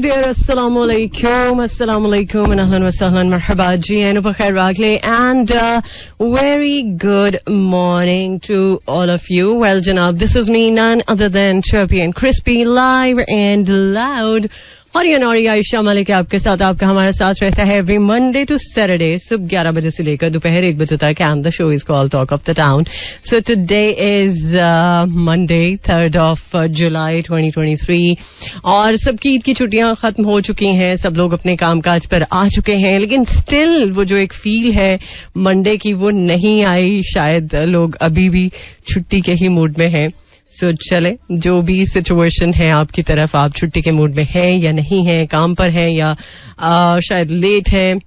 there, assalamualaikum, and ahlan wa sahlan, marhaba ji, and bakhair ragle, and very good morning to all of you. Well, Janab, this is me, none other than Chirpy and Crispy, live and loud. और ये नौरी आयशा मलिक आपके साथ, आपका हमारा साथ रहता है every Monday to Saturday सुबह 11 बजे से लेकर दोपहर 1 बजे तक. And the show is called talk of the town. So today is Monday 3rd of July 2023 और सबकी ईद की छुट्टियां खत्म हो चुकी हैं. सब लोग अपने कामकाज पर आ चुके हैं, लेकिन स्टिल वो जो एक फील है मंडे की वो नहीं आई. शायद लोग अभी भी छुट्टी के ही मूड में हैं. सो चले, जो भी सिचुएशन है आपकी तरफ, आप छुट्टी के मूड में हैं या नहीं हैं, काम पर हैं या शायद लेट हैं,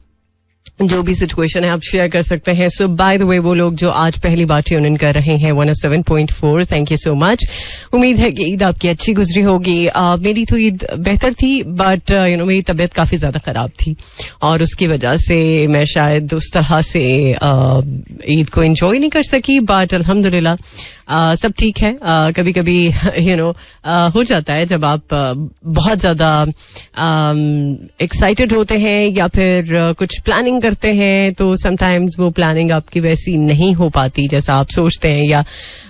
जो भी सिचुएशन है आप शेयर कर सकते हैं. सो बाय द वे, वो लोग जो आज पहली बार ट्यून इन कर रहे हैं 107.4, थैंक यू सो मच. उम्मीद है कि ईद आपकी अच्छी गुजरी होगी. मेरी तो ईद बेहतर थी, बट मेरी तबीयत काफी ज्यादा खराब थी और उसकी वजह से मैं शायद उस तरह से ईद को एंजॉय नहीं कर सकी. बट अल्हम्दुलिल्लाह सब ठीक है. कभी कभी हो जाता है जब आप बहुत ज्यादा एक्साइटेड होते हैं या फिर कुछ प्लानिंग करते हैं, तो समटाइम्स वो प्लानिंग आपकी वैसी नहीं हो पाती जैसा आप सोचते हैं, या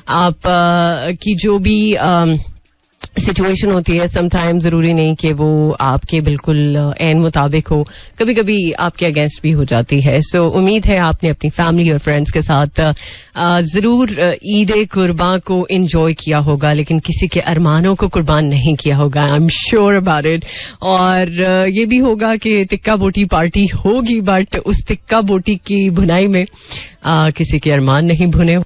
आप की जो भी सिचुएशन होती है समटाइम जरूरी नहीं कि वो आपके बिल्कुल एन मुताबिक हो, कभी कभी आपके अगेंस्ट भी हो जाती है. सो उम्मीद है आपने अपनी फैमिली और फ्रेंड्स के साथ जरूर ईद कुर्बान को एंजॉय किया होगा, लेकिन किसी के अरमानों को कुर्बान नहीं किया होगा. I am sure about it. और ये भी होगा कि टिक्का बोटी पार्टी होगी, बट उस टिक्का बोटी की भुनाई में किसी के अरमान नहीं भुने.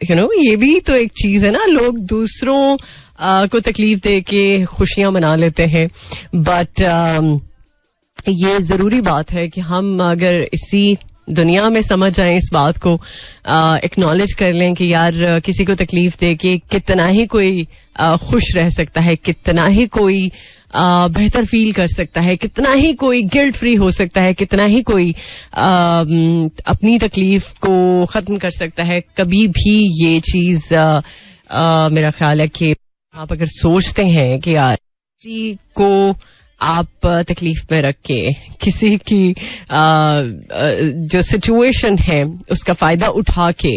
ये भी तो एक चीज है ना, लोग दूसरों को तकलीफ दे के खुशियां मना लेते हैं. बट ये जरूरी बात है कि हम अगर इसी दुनिया में समझ जाएं, इस बात को एक्नॉलेज कर लें कि यार किसी को तकलीफ दे के कितना ही कोई खुश रह सकता है, कितना ही कोई बेहतर फील कर सकता है, कितना ही कोई गिल्ट फ्री हो सकता है, कितना ही कोई अपनी तकलीफ को खत्म कर सकता है. कभी भी ये चीज मेरा ख्याल है कि आप अगर सोचते हैं कि यार किसी को आप तकलीफ में रख के किसी की जो सिचुएशन है उसका फायदा उठा के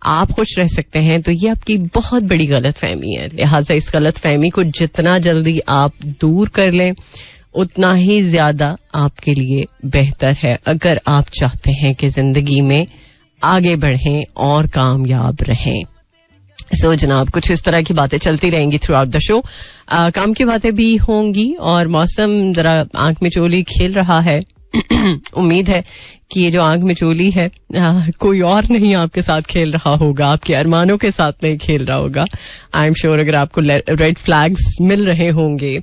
आप खुश रह सकते हैं, तो ये आपकी बहुत बड़ी गलत फहमी है. लिहाजा इस गलत फहमी को जितना जल्दी आप दूर कर लें उतना ही ज्यादा आपके लिए बेहतर है, अगर आप चाहते हैं कि जिंदगी में आगे बढ़ें और कामयाब रहें. सो जनाब, कुछ इस तरह की बातें चलती रहेंगी थ्रू आउट द शो. काम की बातें भी होंगी और मौसम जरा आंख में चोली खेल रहा है. उम्मीद है कि ये जो आंख में चोली है कोई और नहीं आपके साथ खेल रहा होगा, आपके अरमानों के साथ नहीं खेल रहा होगा. आई एम श्योर अगर आपको रेड फ्लैग्स मिल रहे होंगे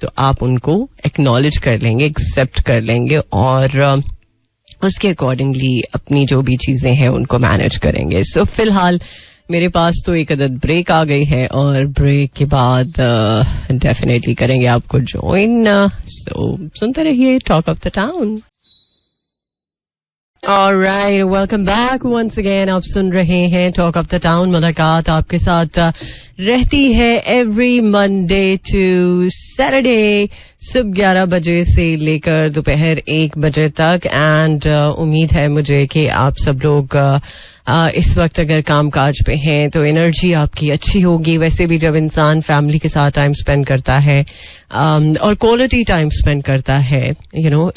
तो आप उनको एक्नॉलेज कर लेंगे, एक्सेप्ट कर लेंगे और उसके अकॉर्डिंगली अपनी जो भी चीजें हैं उनको मैनेज करेंगे. सो फिलहाल मेरे पास तो एक अदद ब्रेक आ गई है और ब्रेक के बाद डेफिनेटली करेंगे आपको ज्वाइन. सो सुनते रहिए talk of the town. Alright, welcome back once again. आप सुन रहे हैं टॉक ऑफ द टाउन. मुलाकात आपके साथ रहती है एवरी मंडे टू सैटरडे सुबह 11 बजे से लेकर दोपहर 1 बजे तक. एंड उम्मीद है मुझे कि आप सब लोग इस वक्त अगर कामकाज पे हैं तो एनर्जी आपकी अच्छी होगी. वैसे भी जब इंसान फैमिली के साथ टाइम स्पेंड करता है और क्वालिटी टाइम स्पेंड करता है,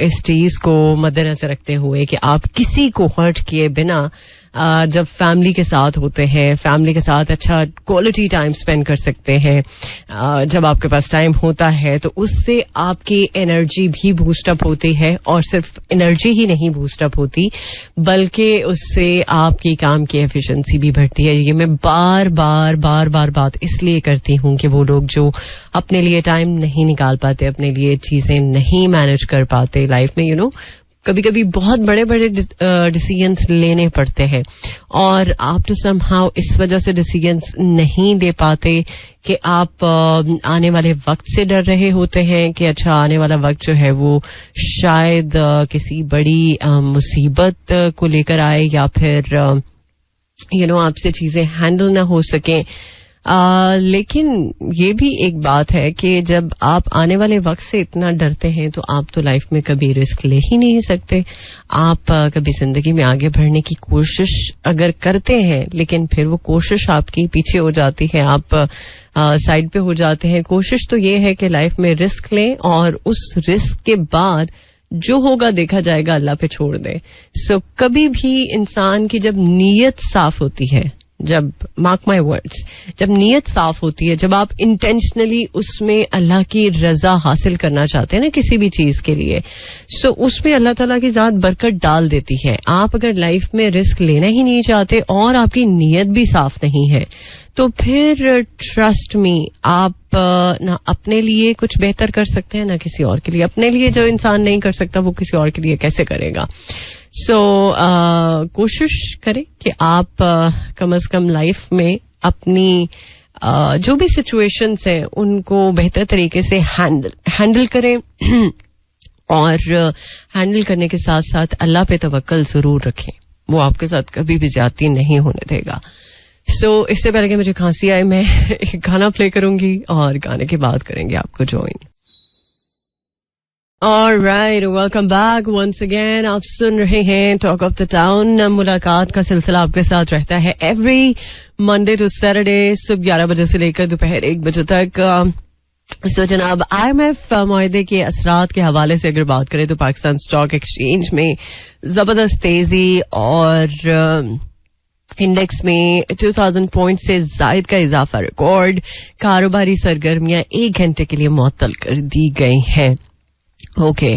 इस चीज को मद्देनजर रखते हुए कि आप किसी को हर्ट किए बिना जब फैमिली के साथ होते हैं, फैमिली के साथ अच्छा क्वालिटी टाइम स्पेंड कर सकते हैं, जब आपके पास टाइम होता है तो उससे आपकी एनर्जी भी बूस्टअप होती है. और सिर्फ एनर्जी ही नहीं बूस्टअप होती, बल्कि उससे आपकी काम की एफिशिएंसी भी बढ़ती है. ये मैं बार बार बात इसलिए करती हूँ कि वो लोग जो अपने लिए टाइम नहीं निकाल पाते, अपने लिए चीजें नहीं मैनेज कर पाते लाइफ में, कभी कभी बहुत बड़े बड़े डिसीजंस लेने पड़ते हैं और आप तो समहाउ इस वजह से डिसीजंस नहीं ले पाते कि आप आने वाले वक्त से डर रहे होते हैं कि अच्छा आने वाला वक्त जो है वो शायद किसी बड़ी मुसीबत को लेकर आए या फिर आपसे चीजें हैंडल ना हो सकें. लेकिन ये भी एक बात है कि जब आप आने वाले वक्त से इतना डरते हैं तो आप तो लाइफ में कभी रिस्क ले ही नहीं सकते. आप कभी जिंदगी में आगे बढ़ने की कोशिश अगर करते हैं लेकिन फिर वो कोशिश आपकी पीछे हो जाती है, आप साइड पे हो जाते हैं. कोशिश तो ये है कि लाइफ में रिस्क लें और उस रिस्क के बाद जो होगा देखा जाएगा, अल्लाह पे छोड़ दें. सो कभी भी इंसान की जब नीयत साफ होती है, जब मार्क माई वर्ड्स, जब नीयत साफ होती है, जब आप इंटेंशनली उसमें अल्लाह की रजा हासिल करना चाहते हैं ना किसी भी चीज के लिए, सो उसमें अल्लाह ताला की जात बरकत डाल देती है. आप अगर लाइफ में रिस्क लेना ही नहीं चाहते और आपकी नीयत भी साफ नहीं है तो फिर ट्रस्ट मी, आप ना अपने लिए कुछ बेहतर कर सकते हैं ना किसी और के लिए. अपने लिए जो इंसान नहीं कर सकता वो किसी और के लिए कैसे करेगा. सो कोशिश करें कि आप कम से कम लाइफ में अपनी जो भी सिचुएशंस हैं उनको बेहतर तरीके से हैंडल करें और हैंडल करने के साथ साथ अल्लाह पे तवक्कल जरूर रखें. वो आपके साथ कभी भी ज्यादती नहीं होने देगा. सो इससे पहले कि मुझे खांसी आए, मैं एक गाना प्ले करूंगी और गाने के बाद करेंगे आपको join. Alright, welcome back once again. आप सुन रहे हैं टॉक ऑफ द टाउन. मुलाकात का सिलसिला आपके साथ रहता है एवरी मंडे टू सैटरडे सुबह 11 बजे से लेकर दोपहर 1 बजे तक. सो जनाब, IMF मुआहदे के असरात के हवाले से अगर बात करें तो पाकिस्तान स्टॉक एक्सचेंज में जबरदस्त तेजी और इंडेक्स में 2000 पॉइंट से जायद का इजाफा रिकॉर्ड. कारोबारी सरगर्मियां 1 घंटे के लिए मुअत्तल कर दी गई हैं. ओके.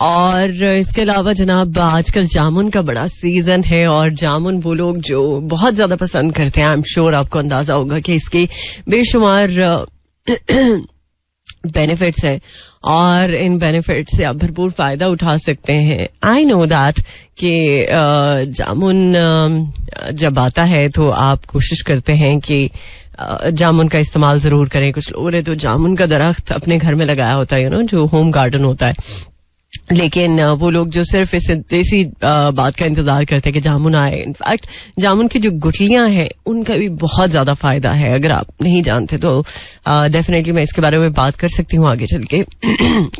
और इसके अलावा जनाब आजकल जामुन का बड़ा सीजन है और जामुन वो लोग जो बहुत ज्यादा पसंद करते हैं, आई एम श्योर आपको अंदाजा होगा कि इसके बेशुमार बेनिफिट्स है और इन बेनिफिट से आप भरपूर फायदा उठा सकते हैं. आई नो दैट कि जामुन जब आता है तो आप कोशिश करते हैं कि जामुन का इस्तेमाल जरूर करें. कुछ लोगों ने तो जामुन का दरख्त अपने घर में लगाया होता है, जो होम गार्डन होता है. लेकिन वो लोग जो सिर्फ इसी बात का इंतजार करते हैं कि जामुन आए. इनफैक्ट जामुन की जो गुठलियां हैं उनका भी बहुत ज्यादा फायदा है. अगर आप नहीं जानते तो डेफिनेटली मैं इसके बारे में बात कर सकती हूँ आगे चल के.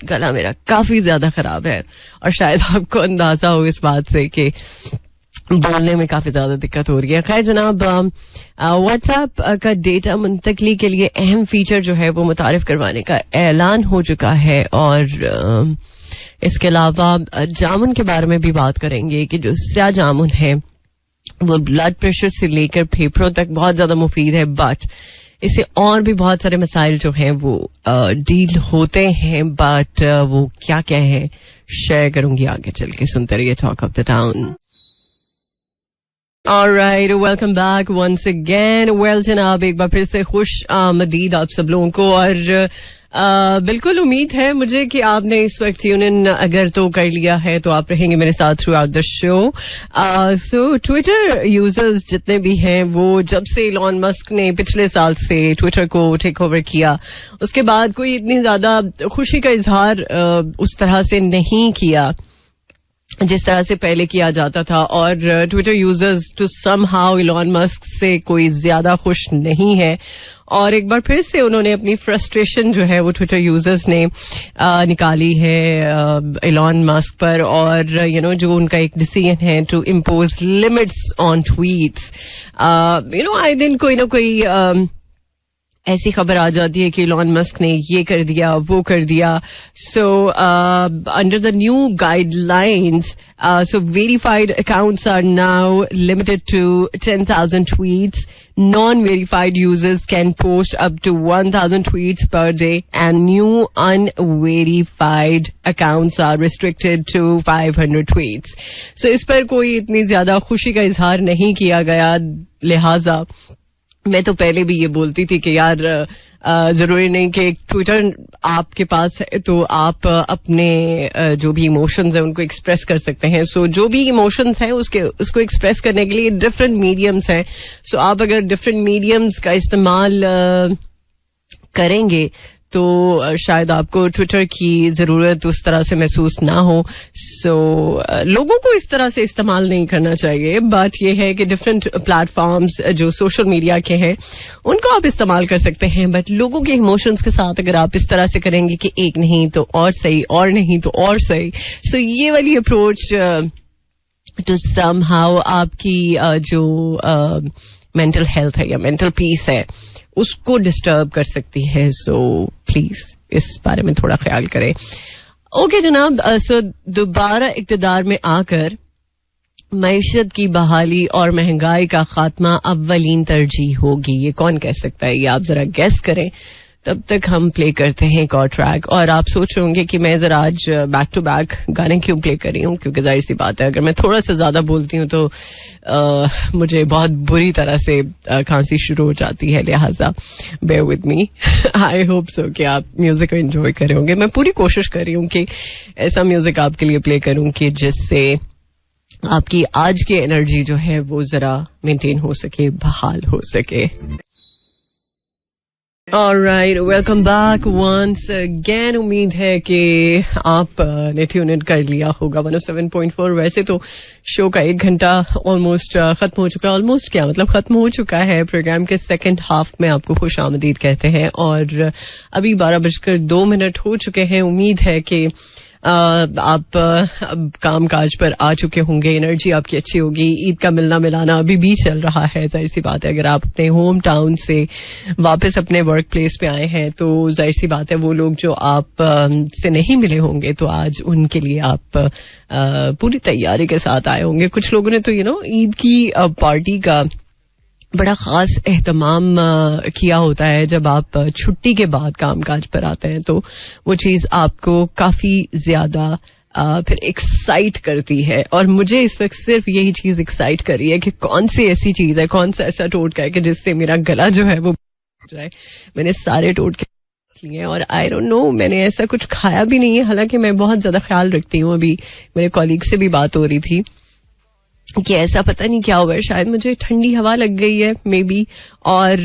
गला मेरा काफी ज्यादा खराब है और शायद आपको अंदाजा हो इस बात से कि बोलने में काफी ज्यादा दिक्कत हो रही है. खैर जनाब, व्हाट्सएप का डेटा मुंतकली के लिए अहम फीचर जो है वो मुतारिफ करवाने का ऐलान हो चुका है. और इसके अलावा जामुन के बारे में भी बात करेंगे कि जो स्याह जामुन है वो ब्लड प्रेशर से लेकर फेफड़ों तक बहुत ज्यादा मुफीद है, बट इससे और भी बहुत सारे मसाइल जो हैं वो डील होते हैं. बट वो क्या क्या है शेयर करूंगी आगे चल के. सुनते रहिए talk of the town. Alright, welcome back once again. Well जनाब, एक बार फिर से खुश आमदीद आप सब लोगों को. और बिल्कुल उम्मीद है मुझे कि आपने इस वक्त ट्यून इन अगर तो कर लिया है तो आप रहेंगे मेरे साथ through out the show. So Twitter users जितने भी हैं वो जब से इलॉन मस्क ने पिछले साल से ट्विटर को टेक ओवर किया उसके बाद कोई इतनी ज्यादा खुशी का इजहार उस तरह से नहीं किया जिस तरह से पहले किया जाता था. और Twitter users to somehow Elon Musk से कोई ज्यादा खुश नहीं है. और एक बार फिर से उन्होंने अपनी फ्रस्ट्रेशन जो है वो ट्विटर यूजर्स ने निकाली है इलॉन मस्क पर. और जो उनका एक डिसीजन है to impose limits on tweets. आए दिन कोई ना कोई ऐसी खबर आ जाती है कि इलॉन मस्क ने ये कर दिया वो कर दिया. So under the new guidelines so verified accounts are now limited to 10,000 tweets. Non-verified users can post up to 1,000 tweets per day and new unverified accounts are restricted to 500 tweets. So इस पर कोई इतनी ज्यादा खुशी का इजहार नहीं किया गया. लिहाजा मैं तो पहले भी ये बोलती थी कि यार जरूरी नहीं कि ट्विटर आपके पास है तो आप अपने जो भी इमोशंस हैं उनको एक्सप्रेस कर सकते हैं. सो जो भी इमोशंस हैं उसको एक्सप्रेस करने के लिए डिफरेंट मीडियम्स हैं. सो आप अगर डिफरेंट मीडियम्स का इस्तेमाल करेंगे तो शायद आपको ट्विटर की ज़रूरत उस तरह से महसूस ना हो. सो लोगों को इस तरह से इस्तेमाल नहीं करना चाहिए, बट ये है कि डिफरेंट प्लेटफॉर्म्स जो सोशल मीडिया के हैं उनको आप इस्तेमाल कर सकते हैं, बट लोगों के इमोशंस के साथ अगर आप इस तरह से करेंगे कि एक नहीं तो और सही, और नहीं तो और सही, सो ये वाली अप्रोच टू समहाउ आपकी जो मेंटल हेल्थ है या मेंटल पीस है उसको डिस्टर्ब कर सकती है. सो प्लीज इस बारे में थोड़ा ख्याल करें. ओके जनाब, सो दोबारा इक़्तिदार में आकर मईशत की बहाली और महंगाई का खात्मा अव्वलीन तरजीह होगी. ये कौन कह सकता है, ये आप जरा गेस करें. तब तक हम प्ले करते हैं एक और ट्रैक. और आप सोच रहे होंगे कि मैं जरा आज बैक टू बैक गाने क्यों प्ले कर रही हूँ, क्योंकि जाहिर सी बात है अगर मैं थोड़ा सा ज्यादा बोलती हूँ तो मुझे बहुत बुरी तरह से खांसी शुरू हो जाती है, लिहाजा bear with me. I hope so कि आप म्यूजिक को एंजॉय कर रहे होंगे. मैं पूरी कोशिश कर रही हूँ कि ऐसा म्यूजिक आपके लिए प्ले करूँ कि जिससे आपकी आज की एनर्जी जो है वो जरा मेंटेन हो सके, बहाल हो सके. Alright, welcome back once again. उम्मीद है कि आपने ट्यून इन कर लिया होगा 107.4. वैसे तो शो का 1 घंटा ऑलमोस्ट खत्म हो चुका है. ऑलमोस्ट क्या मतलब, खत्म हो चुका है. प्रोग्राम के सेकंड हाफ में आपको खुश आमदीद कहते हैं और अभी 12:02 हो चुके हैं. उम्मीद है कि आप अब काम काज पर आ चुके होंगे, एनर्जी आपकी अच्छी होगी. ईद का मिलना मिलाना अभी भी चल रहा है. जाहिर सी बात है अगर आप अपने होम टाउन से वापस अपने वर्क प्लेस पे आए हैं तो जाहिर सी बात है वो लोग जो आप से नहीं मिले होंगे तो आज उनके लिए आप पूरी तैयारी के साथ आए होंगे. कुछ लोगों ने तो ईद की पार्टी का बड़ा खास एहतमाम किया होता है. जब आप छुट्टी के बाद कामकाज पर आते हैं तो वो चीज आपको काफी ज्यादा फिर एक्साइट करती है. और मुझे इस वक्त सिर्फ यही चीज एक्साइट कर रही है कि कौन सी ऐसी चीज है, कौन सा ऐसा टोटका है कि जिससे मेरा गला जो है वो जाए. मैंने सारे टोटके लिए और आई डोंट नो, मैंने ऐसा कुछ खाया भी नहीं है. हालांकि मैं बहुत ज्यादा ख्याल रखती हूँ. अभी मेरे कॉलीग से भी बात हो रही थी कि ऐसा पता नहीं क्या हुआ है, शायद मुझे ठंडी हवा लग गई है मे बी. और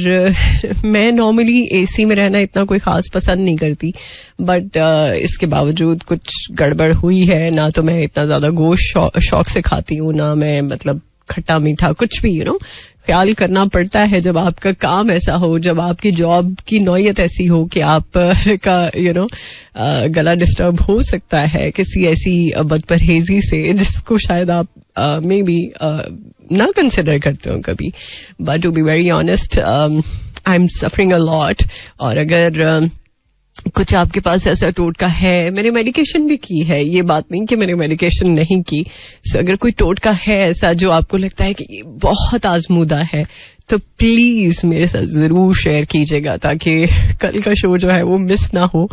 मैं नॉर्मली एसी में रहना इतना कोई खास पसंद नहीं करती, बट इसके बावजूद कुछ गड़बड़ हुई है. ना तो मैं इतना ज्यादा गोश्त शौक से खाती हूँ, ना मैं मतलब खट्टा मीठा कुछ भी ख्याल करना पड़ता है जब आपका काम ऐसा हो, जब आपकी जॉब की नौयत ऐसी हो कि आप का गला डिस्टर्ब हो सकता है किसी ऐसी बदपरहेजी से जिसको शायद आप मे बी ना कंसिडर करते हो कभी. But to be very honest, I am suffering a lot. और अगर कुछ आपके पास ऐसा टोटका है, मैंने मेडिकेशन भी की है, ये बात नहीं कि मैंने मेडिकेशन नहीं की. सो अगर कोई टोटका है ऐसा जो आपको लगता है कि ये बहुत आजमूदा है तो प्लीज मेरे साथ जरूर शेयर कीजिएगा ताकि कल का शो जो है वो मिस ना हो.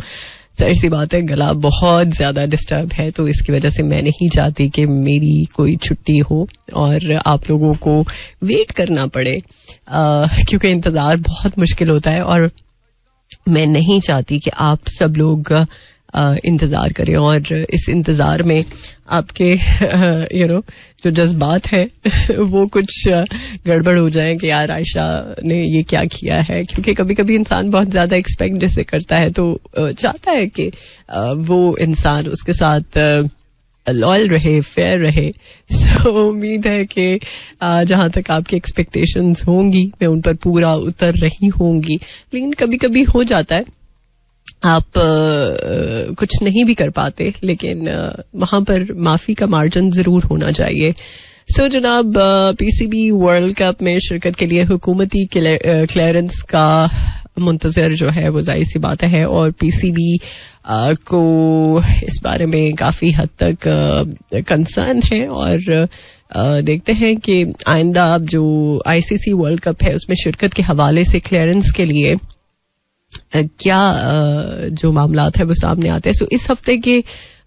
जाहिर सी बात है गला बहुत ज्यादा डिस्टर्ब है तो इसकी वजह से मैं नहीं चाहती कि मेरी कोई छुट्टी हो और आप लोगों को वेट करना पड़े, क्योंकि इंतजार बहुत मुश्किल होता है और मैं नहीं चाहती कि आप सब लोग इंतजार करें और इस इंतजार में आपके जो जज्बात है वो कुछ गड़बड़ हो जाए कि यार आयशा ने ये क्या किया है. क्योंकि कभी कभी इंसान बहुत ज्यादा एक्सपेक्ट जैसे करता है तो चाहता है कि वो इंसान उसके साथ लॉयल रहे, फेयर रहे. सो उम्मीद है कि जहां तक आपकी एक्सपेक्टेशंस होंगी मैं उन पर पूरा उतर रही होंगी. लेकिन कभी कभी हो जाता है आप कुछ नहीं भी कर पाते, लेकिन वहां पर माफी का मार्जिन जरूर होना चाहिए. सो जनाब, पीसीबी वर्ल्ड कप में शिरकत के लिए हुकूमती क्लियरेंस का मुंतजर जो है वो जाहिर सी बात है और पीसीबी को इस बारे में काफी हद तक कंसर्न है और देखते हैं कि आइंदा अब जो आईसीसी वर्ल्ड कप है उसमें शिरकत के हवाले से क्लियरेंस के लिए क्या जो मामलात है वो सामने आते हैं. सो इस हफ्ते के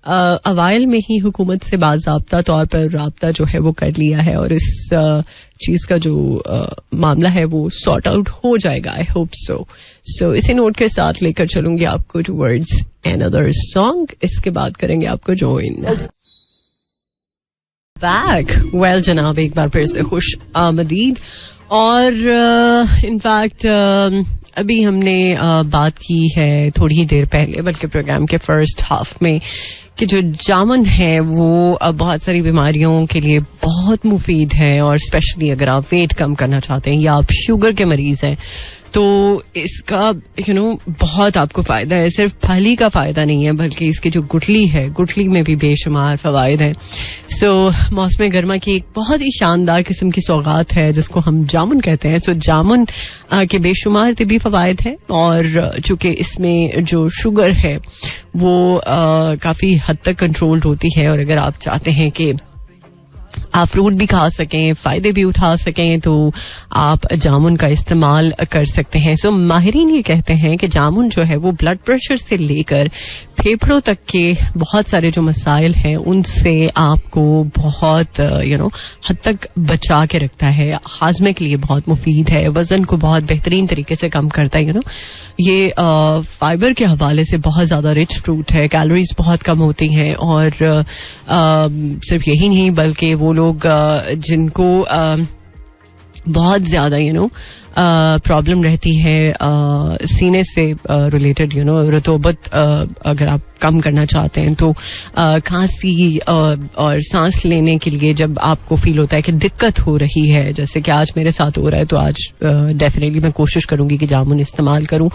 अवाइल में ही हुकूमत से बाज़ाब्ता तौर पर राब्ता जो है वो कर लिया है और इस चीज का जो मामला है वो सॉर्ट आउट हो जाएगा. आई होप सो. सो इसी नोट के साथ लेकर चलूंगी आपको टुवर्ड्स अनदर सॉन्ग. इसके बाद करेंगे आपको ज्वाइन बैक. वेल जनाब, एक बार फिर से खुश आमदीद. और इनफैक्ट अभी हमने बात की है थोड़ी ही देर पहले, बल्कि प्रोग्राम के फर्स्ट हाफ में, कि जो जामुन है वो बहुत सारी बीमारियों के लिए बहुत मुफीद है, और स्पेशली अगर आप वेट कम करना चाहते हैं या आप शुगर के मरीज हैं तो इसका बहुत आपको फायदा है. सिर्फ फल ही का फायदा नहीं है, बल्कि इसकी जो गुठली है, गुठली में भी बेशुमार फवायद हैं. सो मौसम गर्मा की एक बहुत ही शानदार किस्म की सौगात है जिसको हम जामुन कहते हैं. सो जामुन के बेशुमार तिबी फवायद हैं, और चूंकि इसमें जो शुगर है वो काफी हद तक कंट्रोल्ड होती है, और अगर आप चाहते हैं कि आप फ्रूट भी खा सकें, फायदे भी उठा सकें, तो आप जामुन का इस्तेमाल कर सकते हैं. सो माहिरीन ये कहते हैं कि जामुन जो है वो ब्लड प्रेशर से लेकर फेफड़ों तक के बहुत सारे जो मसाइल हैं उनसे आपको बहुत हद तक बचा के रखता है. हाजमे के लिए बहुत मुफीद है, वजन को बहुत बेहतरीन तरीके से कम करता है. ये फाइबर के हवाले से बहुत ज्यादा रिच फ्रूट है, कैलोरीज बहुत कम होती हैं, और सिर्फ यही नहीं बल्कि वो लोग जिनको बहुत ज्यादा प्रॉब्लम रहती है सीने से रिलेटेड रतूबत, अगर आप कम करना चाहते हैं तो खांसी और सांस लेने के लिए जब आपको फील होता है कि दिक्कत हो रही है, जैसे कि आज मेरे साथ हो रहा है, तो आज डेफिनेटली मैं कोशिश करूंगी कि जामुन इस्तेमाल करूं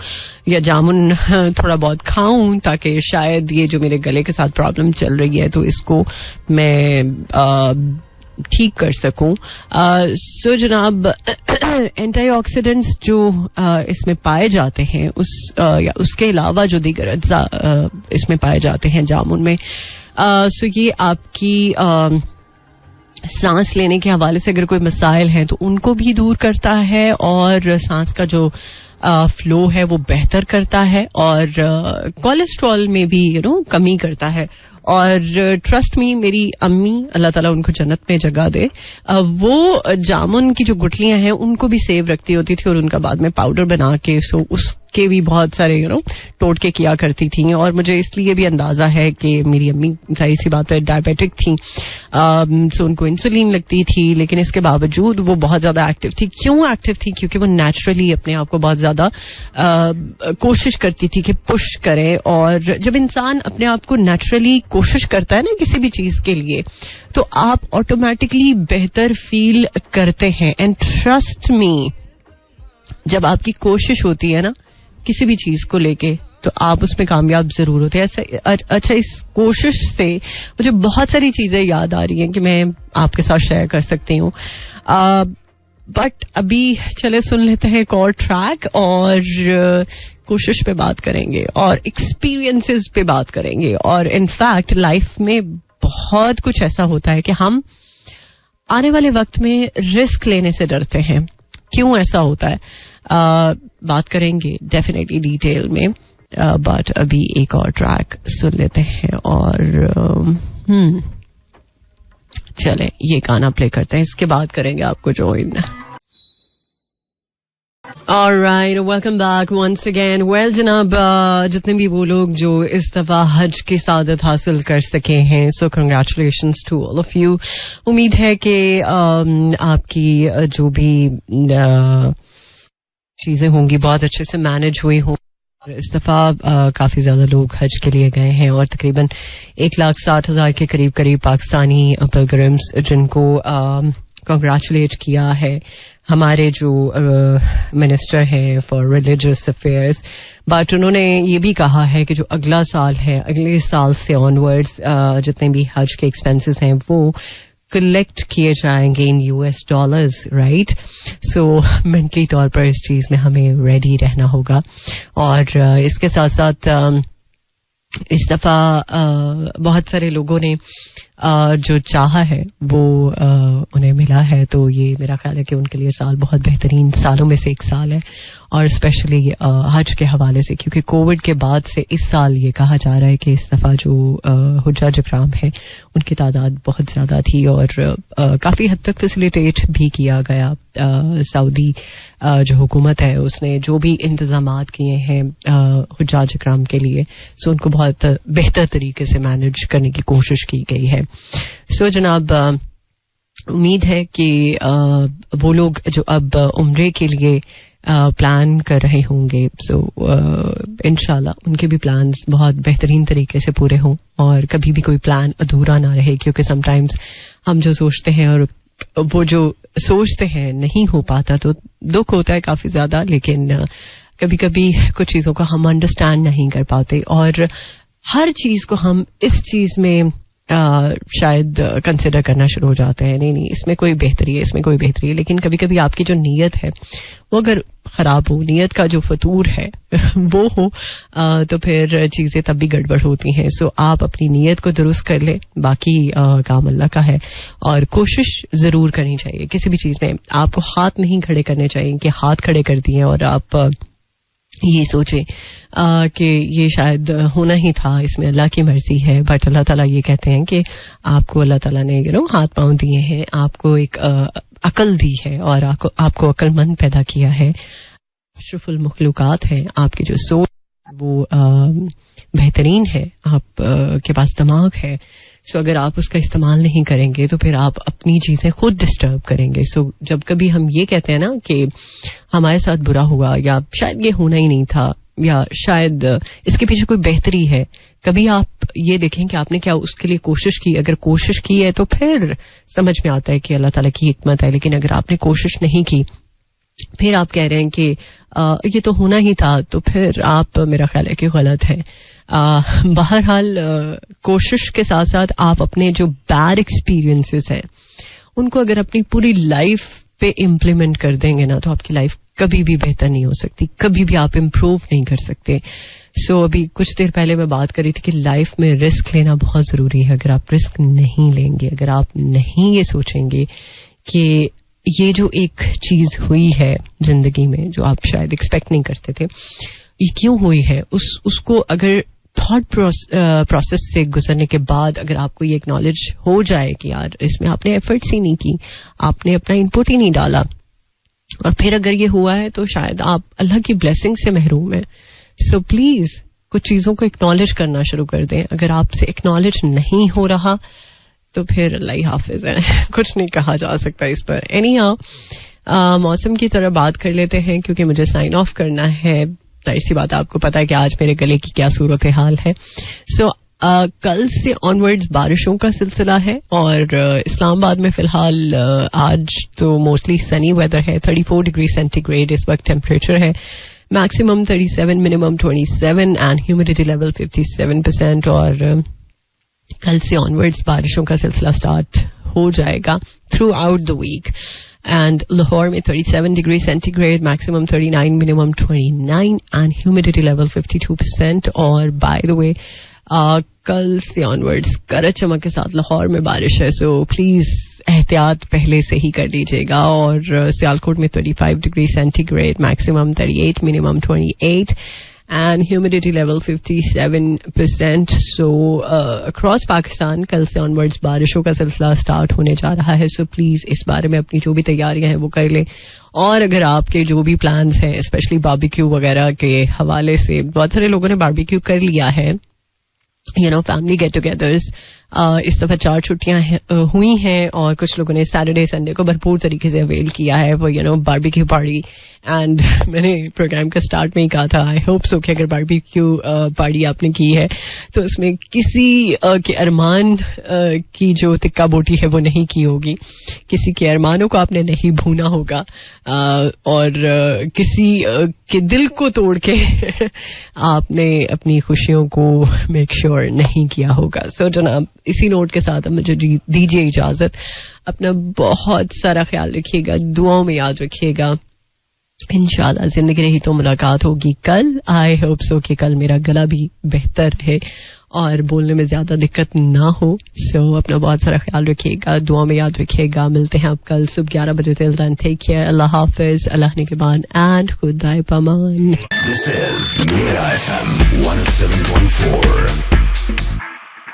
या जामुन थोड़ा बहुत खाऊं, ताकि शायद ये जो मेरे गले के साथ प्रॉब्लम चल रही है तो इसको मैं ठीक कर सकूं. सो जनाब, एंटीऑक्सीडेंट्स जो इसमें पाए जाते हैं या उसके अलावा जो दीगर अज्जा इसमें पाए जाते हैं जामुन में, सो ये आपकी सांस लेने के हवाले से अगर कोई मसाइल हैं तो उनको भी दूर करता है, और सांस का जो फ्लो है वो बेहतर करता है, और कोलेस्ट्रॉल में भी कमी करता है. और ट्रस्ट मी, मेरी अम्मी, अल्लाह ताला उनको जन्नत में जगह दे, वो जामुन की जो गुठलियां हैं उनको भी सेव रखती होती थी, और उनका बाद में पाउडर बना के उसके भी बहुत सारे टोटके किया करती थी. और मुझे इसलिए भी अंदाजा है कि मेरी अम्मी जाहिर सी बात है डायबिटिक थी, सो उनको इंसुलिन लगती थी, लेकिन इसके बावजूद वो बहुत ज्यादा एक्टिव थी. क्यों एक्टिव थी? क्योंकि वो नेचुरली अपने आप को बहुत ज्यादा कोशिश करती थी कि पुश करे, और जब इंसान अपने आप को नेचुरली कोशिश करता है ना किसी भी चीज के लिए, तो आप ऑटोमेटिकली बेहतर फील करते हैं. एंड ट्रस्ट मी, जब आपकी कोशिश होती है ना किसी भी चीज को लेके, तो आप उसमें कामयाब जरूर होते हैं. अच्छा, इस कोशिश से मुझे बहुत सारी चीजें याद आ रही हैं कि मैं आपके साथ शेयर कर सकती हूँ, बट अभी चले सुन लेते हैं एक और ट्रैक, और कोशिश पे बात करेंगे और एक्सपीरियंसेस पे बात करेंगे. और इनफैक्ट लाइफ में बहुत कुछ ऐसा होता है कि हम आने वाले वक्त में रिस्क लेने से डरते हैं. क्यों ऐसा होता है बात करेंगे डेफिनेटली डिटेल में, बट अभी एक और ट्रैक सुन लेते हैं, और चले ये गाना प्ले करते हैं, इसके बाद करेंगे आपको join. Alright, welcome back once again. Well जनाब, जितने भी वो लोग जो इस दफा हज की सादत हासिल कर सके हैं, so congratulations to all of you. उम्मीद है कि आपकी जो भी चीजें होंगी बहुत अच्छे से मैनेज हुई हों. इस दफा काफी ज्यादा लोग हज के लिए गए हैं, और तकरीबन 1,60,000 के करीब पाकिस्तानी पिलग्रिम्स जिनको कंग्रेचुलेट किया है हमारे जो मिनिस्टर हैं फॉर रिलीजियस अफेयर्स. बट उन्होंने ये भी कहा है कि जो अगला साल है, अगले साल से ऑनवर्ड्स जितने भी हज के एक्सपेंसेस हैं वो कलेक्ट किए जाएंगे इन US डॉलर्स, राइट. सो मेंटली तौर पर इस चीज में हमें रेडी रहना होगा. और इसके साथ साथ इस दफा बहुत सारे लोगों ने जो चाहा है वो उन्हें मिला है, तो ये मेरा ख्याल है कि उनके लिए साल बहुत बेहतरीन सालों में से एक साल है. और स्पेशली हज के हवाले से, क्योंकि कोविड के बाद से इस साल ये कहा जा रहा है कि इस दफा जो हुज्जाज इकराम है उनकी तादाद बहुत ज्यादा थी, और काफी हद तक फैसिलिटेट भी किया गया. सऊदी जो हुकूमत है उसने जो भी इंतजामात किए हैं हुज्जाज इकराम के लिए, सो उनको बहुत बेहतर तरीके से मैनेज करने की कोशिश की गई है. सो जनाब, उम्मीद है कि वो लोग जो अब उम्रे के लिए प्लान कर रहे होंगे, सो इंशाल्लाह उनके भी प्लान्स बहुत बेहतरीन तरीके से पूरे हों और कभी भी कोई प्लान अधूरा ना रहे, क्योंकि समटाइम्स हम जो सोचते हैं और वो जो सोचते हैं नहीं हो पाता तो दुख होता है काफी ज्यादा, लेकिन कभी कभी कुछ चीजों को हम अंडरस्टैंड नहीं कर पाते और हर चीज को हम इस चीज में शायद कंसिडर करना शुरू हो जाते हैं, नहीं इसमें कोई बेहतरी है, इसमें कोई बेहतरी है, लेकिन कभी कभी आपकी जो नीयत है वो अगर खराब हो, नीयत का जो फतूर है वो हो तो फिर चीजें तब भी गड़बड़ होती हैं. सो आप अपनी नीयत को दुरुस्त कर ले, बाकी काम अल्लाह का है और कोशिश जरूर करनी चाहिए. किसी भी चीज में आपको हाथ नहीं खड़े करने चाहिए कि हाथ खड़े कर दिए और आप ये सोचे कि ये शायद होना ही था, इसमें अल्लाह की मर्जी है. बट अल्लाह ताला ये कहते हैं कि आपको अल्लाह ताला ने हाथ पांव दिए हैं, आपको एक अकल दी है और आपको अक्लमंद पैदा किया है. अशरफुल मखलूकात हैं, आपकी जो सोच वो बेहतरीन है, आप के पास दिमाग है. सो अगर आप उसका इस्तेमाल नहीं करेंगे तो फिर आप अपनी चीजें खुद डिस्टर्ब करेंगे. सो जब कभी हम ये कहते हैं ना कि हमारे साथ बुरा हुआ या शायद ये होना ही नहीं था या शायद इसके पीछे कोई बेहतरी है, कभी आप ये देखें कि आपने क्या उसके लिए कोशिश की. अगर कोशिश की है तो फिर समझ में आता है कि अल्लाह ताला की हिकमत है, लेकिन अगर आपने कोशिश नहीं की फिर आप कह रहे हैं कि ये तो होना ही था, तो फिर आप, मेरा ख्याल है कि गलत है. बहरहाल कोशिश के साथ साथ आप अपने जो बैड एक्सपीरियंसेस हैं उनको अगर अपनी पूरी लाइफ पे इम्प्लीमेंट कर देंगे ना तो आपकी लाइफ कभी भी बेहतर नहीं हो सकती, कभी भी आप इम्प्रूव नहीं कर सकते. सो अभी कुछ देर पहले मैं बात कर रही थी कि लाइफ में रिस्क लेना बहुत जरूरी है. अगर आप रिस्क नहीं लेंगे, अगर आप नहीं ये सोचेंगे कि ये जो एक चीज हुई है जिंदगी में जो आप शायद एक्सपेक्ट नहीं करते थे, ये क्यों हुई है, उसको अगर थॉट प्रोसेस से गुजरने के बाद अगर आपको ये एक्नॉलेज हो जाए कि यार इसमें आपने एफर्ट्स ही नहीं की, आपने अपना इनपुट ही नहीं डाला, और फिर अगर ये हुआ है तो शायद आप अल्लाह की ब्लेसिंग से महरूम है. सो प्लीज कुछ चीजों को एक्नॉलेज करना शुरू कर दें. अगर आपसे एक्नॉलेज नहीं हो रहा तो फिर अल्लाह ही हाफिज है, कुछ नहीं कहा जा सकता इस पर. एनीहाउ मौसम की तरह बात कर लेते हैं क्योंकि मुझे साइन ऑफ करना है. जाहिर सी बात, आपको पता है कि आज मेरे गले की क्या सूरत हाल है. सो कल से ऑनवर्ड्स बारिशों का सिलसिला है और इस्लामाबाद में फिलहाल आज तो मोस्टली सनी वेदर है. 34 डिग्री सेंटीग्रेड इस वक्त टेम्परेचर है. Maximum 37, minimum 27 and humidity level 57%. और कल से ऑनवर्ड्स बारिशों का सिलसिला स्टार्ट हो जाएगा throughout the week. And Lahore में 37 degree centigrade, maximum 39, minimum 29 and humidity level 52%. और बाय द वे कल से ऑनवर्ड्स गरज चमक के साथ लाहौर में बारिश है. सो प्लीज एहतियात पहले से ही कर लीजिएगा. और सियालकोट में 35 degree centigrade, maximum 38, minimum 28 and humidity level 57%. So across Pakistan कल से ऑनवर्ड्स बारिशों का सिलसिला स्टार्ट होने जा रहा है. सो प्लीज इस बारे में अपनी जो भी तैयारियां हैं वो कर लें. और अगर आपके जो भी प्लान्स हैं स्पेशली बारबेक्यू वगैरह के हवाले से, बहुत सारे लोगों ने बारबेक्यू कर लिया है, फैमिली गेट टुगेदर्स. इस दफा 4 छुट्टियां हुई हैं और कुछ लोगों ने सैटरडे संडे को भरपूर तरीके से अवेल किया है वो बारबेक्यू पार्टी. एंड मैंने प्रोग्राम का स्टार्ट में ही कहा था, आई होप सो कि अगर बारबेक्यू पार्टी आपने की है तो उसमें किसी के अरमान की जो तिक्का बोटी है वो नहीं की होगी, किसी के अरमानों को आपने नहीं भूना होगा और किसी के दिल को तोड़ के आपने अपनी खुशियों को मेक श्योर नहीं किया होगा. सो जनाब, इसी नोट के साथ मुझे दीजिए इजाजत. अपना बहुत सारा ख्याल रखिएगा, दुआओं में याद रखिएगा. इंशाल्लाह जिंदगी रही तो मुलाकात होगी कल. आई होप सो कि कल मेरा गला भी बेहतर है और बोलने में ज्यादा दिक्कत ना हो. सो अपना बहुत सारा ख्याल रखिएगा, दुआ में याद रखिएगा. मिलते हैं आप कल सुबह 11 बजे. Till then take care. अल्लाह हाफिज, अल्लाह निगहबान एंड खुदाए पमान. This is Mira FM 107.4.